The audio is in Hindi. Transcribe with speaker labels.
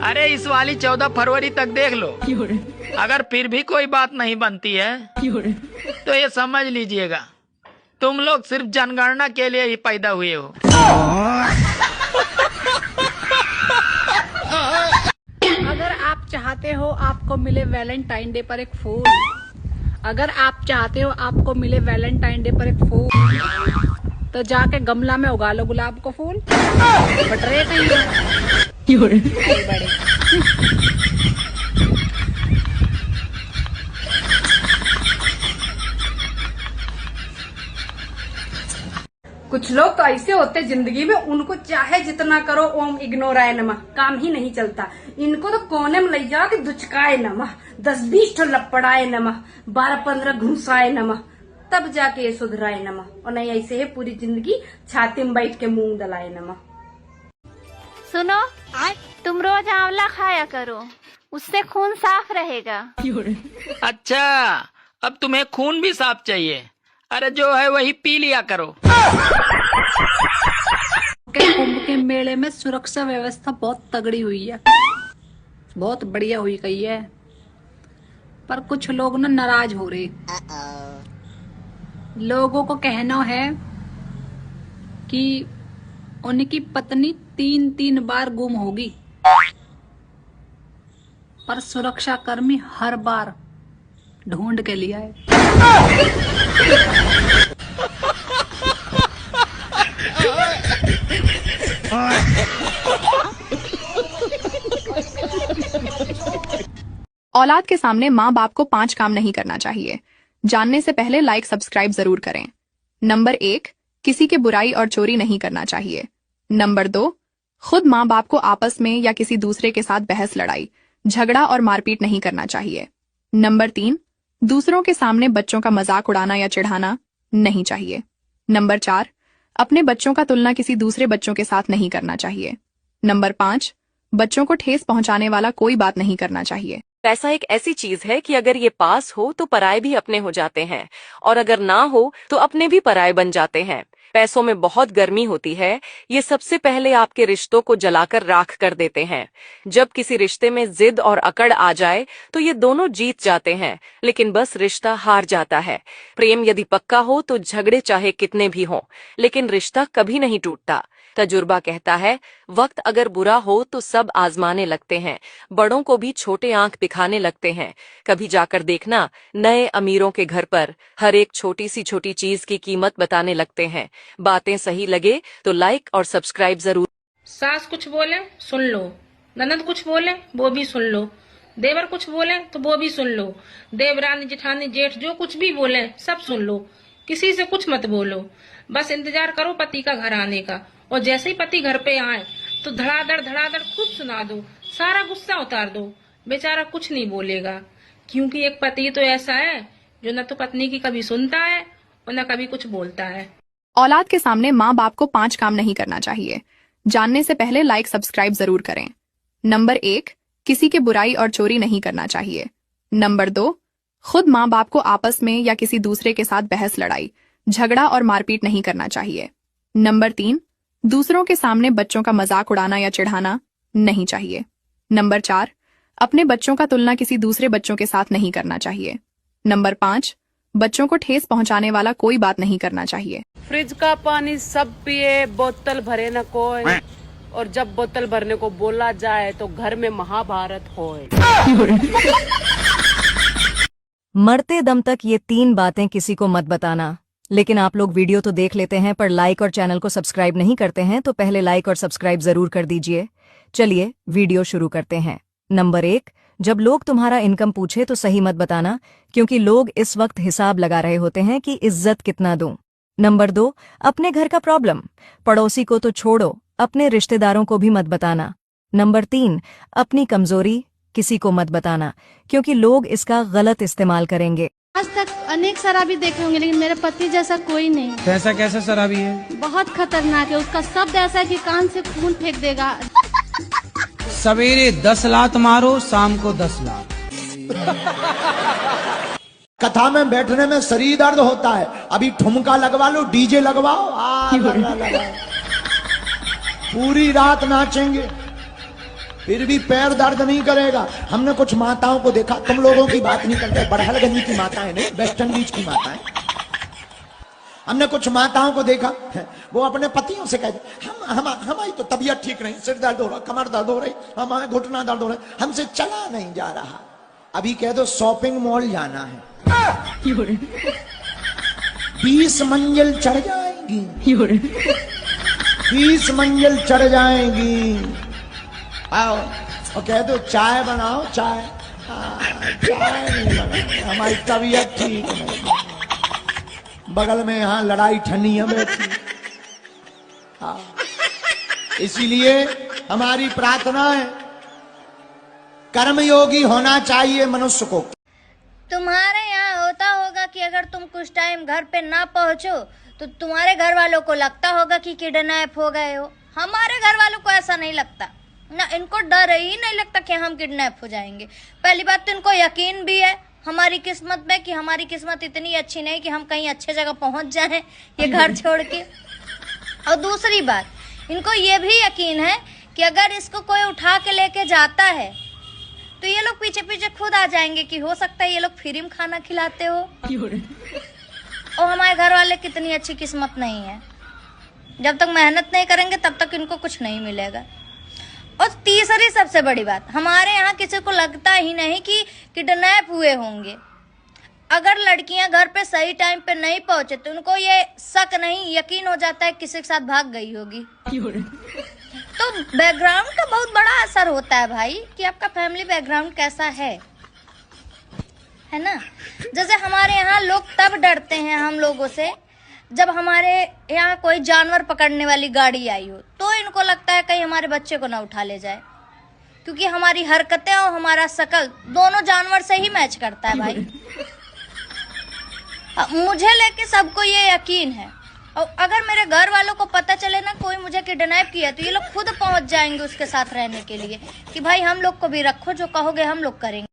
Speaker 1: अरे इस वाली 14 फरवरी तक देख लो, अगर फिर भी कोई बात नहीं बनती है तो ये समझ लीजिएगा तुम लोग सिर्फ जनगणना के लिए ही पैदा हुए हो।
Speaker 2: अगर आप चाहते हो आपको मिले वैलेंटाइन डे पर एक फूल, अगर आप चाहते हो आपको मिले वैलेंटाइन डे पर एक फूल, तो जाके गमला में उगा लो गुलाब को फूल। बट रे कहीं बड़े
Speaker 3: कुछ लोग तो ऐसे होते जिंदगी में, उनको चाहे जितना करो ओम इग्नोर आए नमः, काम ही नहीं चलता। इनको तो कोने में ले जाओ कि दुचकाए नमः, 10-20 ठो लपड़ाए नमः, 12-15 घुसाए नमः, तब जाके ये सुधराए नमः। और नहीं ऐसे है पूरी जिंदगी छाती में बैठ के मूंग दलाए नमः।
Speaker 4: सुनो, तुम रोज आंवला खाया करो, उससे खून साफ रहेगा।
Speaker 1: अच्छा, अब तुम्हें खून भी साफ चाहिए? अरे जो है वही पी लिया करो।
Speaker 2: कुंभ के मेले में सुरक्षा व्यवस्था बहुत तगड़ी हुई है, बहुत बढ़िया हुई गई है, पर कुछ लोग ना नाराज हो रहे। लोगों को कहना है कि उनकी पत्नी 3-3 बार गुम होगी, पर सुरक्षा कर्मी हर बार ढूंढ के लिया है।
Speaker 5: औलाद के सामने माँ बाप को 5 काम नहीं करना चाहिए। जानने से पहले लाइक सब्सक्राइब जरूर करें। नंबर 1, किसी के बुराई और चोरी नहीं करना चाहिए। नंबर 2, खुद माँ बाप को आपस में या किसी दूसरे के साथ बहस लड़ाई, झगड़ा और मारपीट नहीं करना चाहिए। नंबर 3, दूसरों के सामने बच्चों का मजाक उड़ाना या चिढ़ाना नहीं चाहिए। नंबर 4, अपने बच्चों का तुलना किसी दूसरे बच्चों के साथ नहीं करना चाहिए। नंबर 5, बच्चों को ठेस पहुंचाने वाला कोई बात नहीं करना चाहिए।
Speaker 6: पैसा एक ऐसी चीज है कि अगर ये पास हो तो पराये भी अपने हो जाते हैं, और अगर ना हो तो अपने भी पराये बन जाते हैं। पैसों में बहुत गर्मी होती है, ये सबसे पहले आपके रिश्तों को जलाकर राख कर देते हैं। जब किसी रिश्ते में जिद और अकड़ आ जाए तो ये दोनों जीत जाते हैं, लेकिन बस रिश्ता हार जाता है। प्रेम यदि पक्का हो तो झगड़े चाहे कितने भी हों, लेकिन रिश्ता कभी नहीं टूटता। तजुर्बा कहता है, वक्त अगर बुरा हो तो सब आजमाने लगते हैं, बड़ों को भी छोटे आंख दिखाने लगते हैं। कभी जाकर देखना, नए अमीरों के घर पर हर एक छोटी सी चीज की कीमत बताने लगते हैं। बातें सही लगे तो लाइक और सब्सक्राइब जरूर।
Speaker 7: सास कुछ बोले सुन लो, ननद कुछ बोले वो भी सुन लो, देवर कुछ बोले तो वो भी सुन लो, देवरानी जेठानी जेठ जो कुछ भी बोले सब सुन लो, किसी से कुछ मत बोलो। बस इंतजार करो पति का घर आने का, और जैसे ही पति घर पे आए तो धड़ाधड़ खूब सुना दो, सारा गुस्सा उतार दो, बेचारा कुछ नहीं बोलेगा। क्योंकि एक पति तो ऐसा है जो न तो पत्नी की कभी सुनता है और न कभी कुछ बोलता है।
Speaker 5: औलाद के सामने माँ बाप को 5 काम नहीं करना चाहिए। जानने से पहले लाइक सब्सक्राइब जरूर करें। नंबर 1, किसी के बुराई और चोरी नहीं करना चाहिए। नंबर 2, खुद माँ बाप को आपस में या किसी दूसरे के साथ बहस लड़ाई, झगड़ा और मारपीट नहीं करना चाहिए। नंबर 3, दूसरों के सामने बच्चों का मजाक उड़ाना या चिढ़ाना नहीं चाहिए। नंबर 4, अपने बच्चों का तुलना किसी दूसरे बच्चों के साथ नहीं करना चाहिए। नंबर 5, बच्चों को ठेस पहुंचाने वाला कोई बात नहीं करना चाहिए।
Speaker 8: फ्रिज का पानी सब पिए, बोतल भरे न कोई, और जब बोतल भरने को बोला जाए तो घर में महाभारत होए।
Speaker 9: मरते दम तक ये 3 बातें किसी को मत बताना। लेकिन आप लोग वीडियो तो देख लेते हैं पर लाइक और चैनल को सब्सक्राइब नहीं करते हैं, तो पहले लाइक और सब्सक्राइब जरूर कर दीजिए। चलिए वीडियो शुरू करते हैं। नंबर 1, जब लोग तुम्हारा इनकम पूछे तो सही मत बताना, क्योंकि लोग इस वक्त हिसाब लगा रहे होते हैं कि इज्जत कितना दूं। नंबर 2, अपने घर का प्रॉब्लम पड़ोसी को तो छोड़ो, अपने रिश्तेदारों को भी मत बताना। नंबर 3, अपनी कमजोरी किसी को मत बताना, क्योंकि लोग इसका गलत इस्तेमाल करेंगे।
Speaker 10: आज तक अनेक शराबी देखे होंगे, लेकिन मेरे पति जैसा कोई नहीं।
Speaker 11: कैसा कैसा शराबी है?
Speaker 10: बहुत खतरनाक है, उसका शब्द ऐसा है कि कान से खून फेंक देगा।
Speaker 11: सवेरे 10 लात मारो, शाम को 10 लात।
Speaker 12: कथा में बैठने में शरीर दर्द होता है, अभी ठुमका लगवा लो, डीजे लगवाओ, पूरी रात नाचेंगे। फिर भी पैर दर्द नहीं करेगा। हमने कुछ माताओं को देखा, तुम लोगों की बात नहीं करते, बड़हलगंज की माताएं नहीं, वेस्ट इंडीज की माताएं। हमने कुछ माताओं को देखा, वो अपने पतियों से कहते हमारी तो तबीयत ठीक नहीं, सिर दर्द हो रहा, कमर दर्द हो रही, हमारे घुटना दर्द हो रहा है, हमसे चला नहीं जा रहा। अभी कह दो शॉपिंग मॉल जाना है, 20 मंजिल चढ़ जाएंगी, 20 मंजिल चढ़ जाएंगी। आओ और कह दो चाय बनाओ, चाय चाय नहीं बनाओ, हमारी तबीयत ठीक नहीं, बगल में यहाँ लड़ाई ठनी है बैठी। हाँ, इसीलिए हमारी प्रार्थना है, कर्मयोगी होना चाहिए मनुष्य को।
Speaker 13: तुम्हारे यहाँ होता होगा कि अगर तुम कुछ टाइम घर पे ना पहुंचो तो तुम्हारे घर वालों को लगता होगा कि किडनैप हो गए हो। हमारे घर वालों को ऐसा नहीं लगता ना, इनको डर ही नहीं लगता कि हम किडनैप हो जाएंगे। पहली बात तो इनको यकीन भी है हमारी किस्मत में कि हमारी किस्मत इतनी अच्छी नहीं कि हम कहीं अच्छे जगह पहुंच जाएं ये घर छोड़ के। और दूसरी बात इनको ये भी यकीन है कि अगर इसको कोई उठा के लेके जाता है तो ये लोग पीछे पीछे खुद आ जाएंगे कि हो सकता है ये लोग फ्री में खाना खिलाते हो। और हमारे घर वाले कितनी अच्छी किस्मत नहीं है, जब तक मेहनत नहीं करेंगे तब तक इनको कुछ नहीं मिलेगा। और तीसरी सबसे बड़ी बात, हमारे यहाँ किसी को लगता ही नहीं कि किडनैप हुए होंगे। अगर लड़कियां घर पे सही टाइम पे नहीं पहुंचे तो उनको ये शक नहीं, यकीन हो जाता है किसी के साथ भाग गई होगी। तो बैकग्राउंड का बहुत बड़ा असर होता है भाई, कि आपका फैमिली बैकग्राउंड कैसा है ना। जैसे हमारे यहाँ लोग तब डरते हैं हम लोगों से जब हमारे यहाँ कोई जानवर पकड़ने वाली गाड़ी आई हो, तो इनको लगता है कहीं हमारे बच्चे को ना उठा ले जाए, क्योंकि हमारी हरकतें और हमारा शकल दोनों जानवर से ही मैच करता है भाई। मुझे लेके सबको ये यकीन है, और अगर मेरे घर वालों को पता चले ना कोई मुझे किडनैप किया तो ये लोग खुद पहुंच जाएंगे उसके साथ रहने के लिए कि भाई हम लोग को भी रखो, जो कहोगे हम लोग करेंगे।